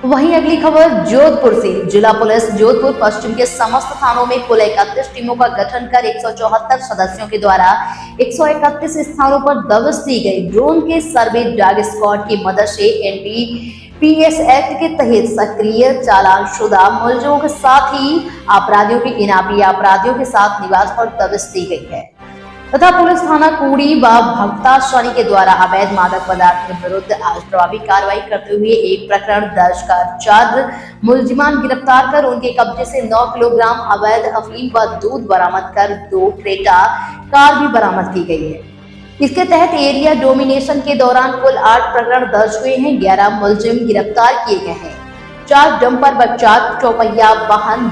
वहीं अगली खबर जोधपुर से। जिला पुलिस जोधपुर पश्चिम के समस्त थानों में कुल 31 टीमों का गठन कर 174 सदस्यों के द्वारा 131 स्थानों पर दबिश दी गई। ड्रोन के सर्वे डॉग स्क्वाड की मदद से एनडीपीएस एक्ट के तहत सक्रिय चालानशुदा मुलजिमों के साथ ही अपराधियों के इनामी अपराधियों के साथ निवास पर दबिश दी गई है तथा पुलिस थाना कुड़ी व भक्ताशनी के द्वारा अवैध मादक पदार्थ के विरुद्ध आज प्रभावी कार्रवाई करते हुए एक प्रकरण दर्ज कर 4 मुलजिमान गिरफ्तार कर उनके कब्जे से 9 किलोग्राम अवैध अफीम व दूध बरामद कर 2 क्रेटा कार भी बरामद की गई है। इसके तहत एरिया डोमिनेशन के दौरान कुल 8 प्रकरण दर्ज हुए हैं। 11 मुलजिम गिरफ्तार किए गए हैं। 4 डंपर व 4 चौपहिया वाहन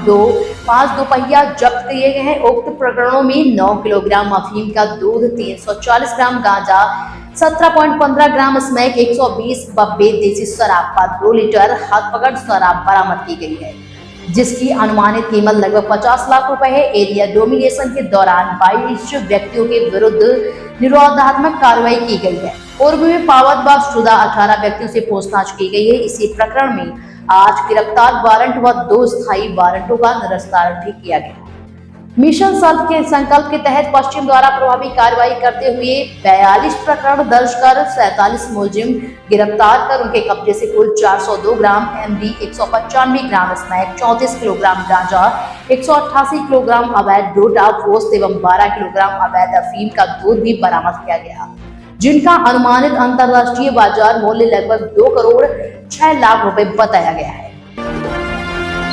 5 दोपहिया जब्त किए गए हैं। उक्त प्रकरणों में 9 किलोग्राम अफीम का दूध, 340 ग्राम गांजा, 17.15 ग्राम स्मैक, 120 बब्बे देसी शराब का 2 लीटर हाथ पकड़ शराब बरामद की गई है, जिसकी अनुमानित कीमत लगभग 50 लाख रुपए है। एरिया डोमिनेशन के दौरान 22 व्यक्तियों के विरुद्ध निरोधात्मक कार्रवाई की गई है। पूर्व में पावत व शुदा 18 व्यक्तियों से पूछताछ की गई है। इसी प्रकरण में आज गिरफ्तार वारंट व 2 स्थायी वारंटों का निरस्तारण भी किया गया। मिशन संकल्प के तहत पश्चिम द्वारा प्रभावी कार्रवाई करते हुए 42 प्रकरण दर्ज कर 47 मुलजिम गिरफ्तार कर उनके कब्जे से कुल 402 ग्राम एमडी, 195 ग्राम स्मैक, 34 किलोग्राम गांजा, 188 किलोग्राम अवैध डोडा पोस्त एवं 12 किलोग्राम अवैध अफीम का दूध भी बरामद किया गया, जिनका अनुमानित अंतरराष्ट्रीय बाजार मूल्य लगभग 2 करोड़ 6 लाख रुपए बताया गया है।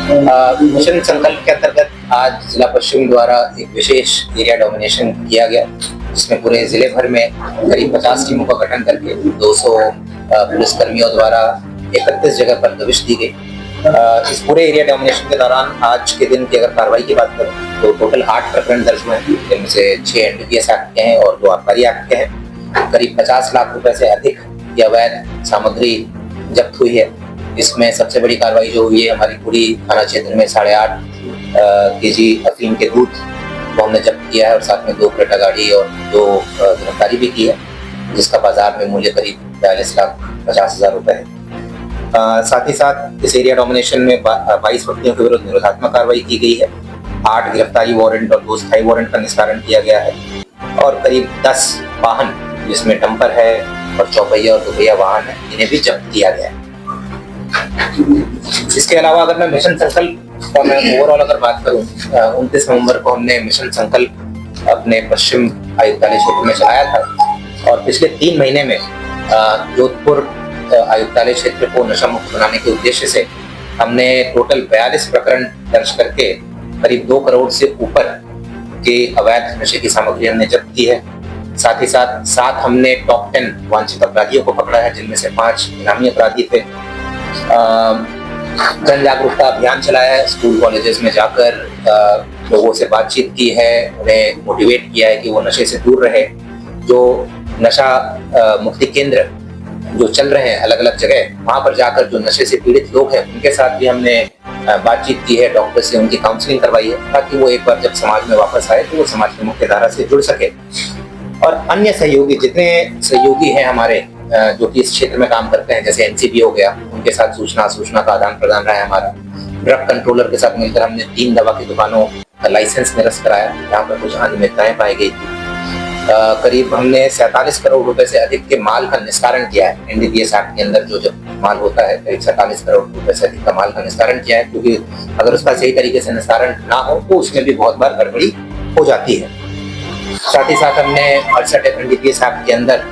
मिशन संकल्प के अंतर्गत आज जिला पश्चिम द्वारा एक विशेष एरिया डोमिनेशन किया गया, जिसमें पूरे जिले भर में करीब 50 टीमों का गठन करके 200 पुलिसकर्मियों द्वारा 31 जगह पर दबिश दी गई। इस पूरे एरिया डोमिनेशन के दौरान आज के दिन की अगर कार्रवाई की बात करें तो टोटल 8 प्रकरण दर्ज हुए हैं, जिनमें से 6 एनडीपीएस एक्ट के हैं और 2 आबकारी एक्ट के हैं। करीब 50 लाख रुपए से अधिक की अवैध सामग्री जब्त हुई है। इसमें सबसे बड़ी कार्रवाई जो हुई है हमारी पूरी थाना क्षेत्र में 8.5 केजी अफीम के दूध को हमने जब्त किया है और साथ में 2 क्रेटा गाड़ी और 2 गिरफ्तारी भी की है, जिसका बाजार में मूल्य करीब 42,50,000 रुपए है। साथ ही साथ इस एरिया डोमिनेशन में 22 व्यक्तियों के विरुद्ध निरोधात्मक कार्रवाई की गई है। 8 गिरफ्तारी वारंट और 2 स्थायी वारंट का निस्तारण किया गया है और करीब 10 वाहन, जिसमें डंपर है और चौपहिया और दोपहिया वाहन है, इन्हें भी जब्त किया गया है। इसके अलावा अगर मैं मिशन संकल्प का मैं ओवरऑल अगर बात करूं, 29 नवंबर को हमने मिशन संकल्प अपने पश्चिम आयुक्तालय क्षेत्र में चलाया था और पिछले 3 महीने में जोधपुर आयुक्तालय क्षेत्र को नशा मुक्त बनाने के उद्देश्य से हमने टोटल 42 प्रकरण दर्ज करके करीब 2 करोड़ से ऊपर के अवैध नशे की सामग्री हमने जब्त की है। साथ ही साथ हमने टॉप 10 वांछित अपराधियों को पकड़ा है, जिनमें से 5 इनामी अपराधी थे। जन जागरूकता अभियान चलाया है, स्कूल कॉलेजेस में जाकर लोगों से बातचीत की है, उन्हें मोटिवेट किया है कि वो नशे से दूर रहे। जो नशा मुक्ति केंद्र जो चल रहे हैं अलग अलग जगह, वहां पर जाकर जो नशे से पीड़ित लोग हैं उनके साथ भी हमने बातचीत की है, डॉक्टर से उनकी काउंसलिंग करवाई है, ताकि वो एक बार जब समाज में वापस आए तो वो समाज की मुख्य धारा से जुड़ सके। और अन्य सहयोगी जितने सहयोगी हैं हमारे जो कि इस क्षेत्र में काम करते हैं, जैसे एनसीबी हो गया, उनके साथ सूचना का आदान प्रदान रहा है हमारा। ड्रग कंट्रोलर के साथ मिलकर हमने 3 दवा की दुकानों का लाइसेंस निरस्त कराया, जहाँ पर कुछ अनियमितताएं पाई गई थी। करीब हमने 47 करोड़ रुपए से अधिक के माल का निस्तारण किया है। एनडीपीएस एक्ट के अंदर जो माल होता है करीब 47 करोड़ रुपए से अधिक का माल का निस्तारण किया है, क्योंकि अगर उसका सही तरीके से निस्तारण ना हो तो उसमें भी बहुत बार गड़बड़ी हो जाती है। साथ ही साथ हमने 68 एनडीपीएस एक्ट के अंदर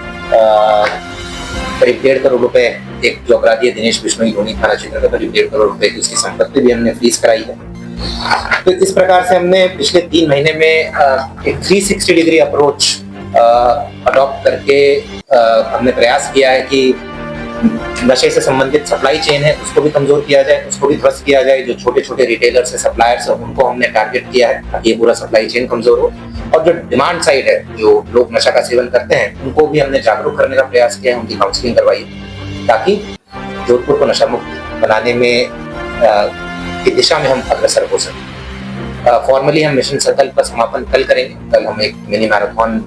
करीब 1.5 करोड़ रुपए, एक जो अपराधी है दिनेश बिश्नोई लोनी थाना क्षेत्र का, करीब 1.5 करोड़ रुपए की उसकी संपत्ति भी हमने फ्रीज कराई है। तो इस प्रकार से हमने पिछले 3 महीने में एक 360 डिग्री अप्रोच अडॉप्ट करके हमने प्रयास किया है कि नशे से संबंधित सप्लाई चेन है उसको भी कमजोर किया जाए, उसको भी ध्वस्त किया जाए। जो छोटे छोटे रिटेलर्स है, सप्लायर्स है, उनको हमने टारगेट किया है ताकि ये पूरा सप्लाई चेन कमजोर हो। और जो डिमांड साइड है, जो लोग नशा का सेवन करते हैं, उनको भी हमने जागरूक करने का प्रयास किया है, उनकी काउंसलिंग करवाई ताकि जोधपुर को नशा मुक्त बनाने में की दिशा में हम अग्रसर हो सकें। फॉर्मली हम मिशन संकल्प का समापन कल करेंगे। कल हम एक मिनी मैराथन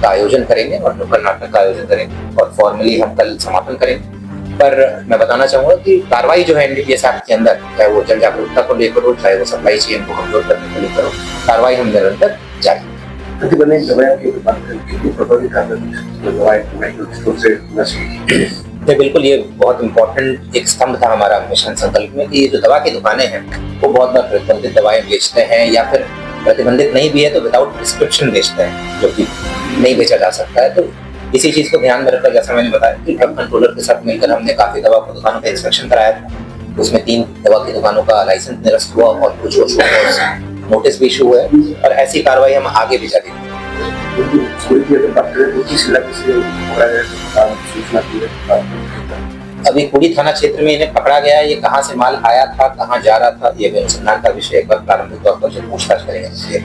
का आयोजन करेंगे और नुक्कड़ नाटक का आयोजन करेंगे और फॉर्मली हम कल समापन करेंगे। पर मैं बताना चाहूंगा कि कार्रवाई जो है एनडीपीएस एक्ट के अंदर, चाहे वो जन जागरूकता को लेकर हो, चाहे वो सप्लाई चेन को कमजोर करने को लेकर हो, कार्रवाई हम निरंतर जारी रखेंगे। प्रतिबंधित दवाओं की बात करें, कितनी प्रभावित दवाएं तो बिल्कुल ये बहुत इंपॉर्टेंट एक स्तंभ था हमारा मिशन संकल्प में कि ये जो दवा की दुकानें हैं वो बहुत बार प्रतिबंधित दवाएं बेचते हैं, या फिर प्रतिबंधित नहीं भी है तो विदाउट प्रिस्क्रिप्शन बेचते हैं, जो कि नहीं बेचा जा सकता है। तो इसी चीज को ध्यान में रखकर, जैसा मैंने बताया कि ड्रग कंट्रोलर के साथ मिलकर हमने काफी दवा की दुकानों का इंस्पेक्शन कराया था। उसमें 3 दवा की दुकानों का लाइसेंस निरस्त हुआ और कुछ नोटिस भी इशू हुए, और ऐसी कार्रवाई हम आगे भी जारी रखेंगे। अभी कुड़ी थाना क्षेत्र में इन्हें पकड़ा गया है। ये कहाँ से माल आया था, कहाँ जा रहा था, ये भी अनुसंधान का विषय एक बार प्रारंभिक तौर पर जो पूछताछ करेंगे।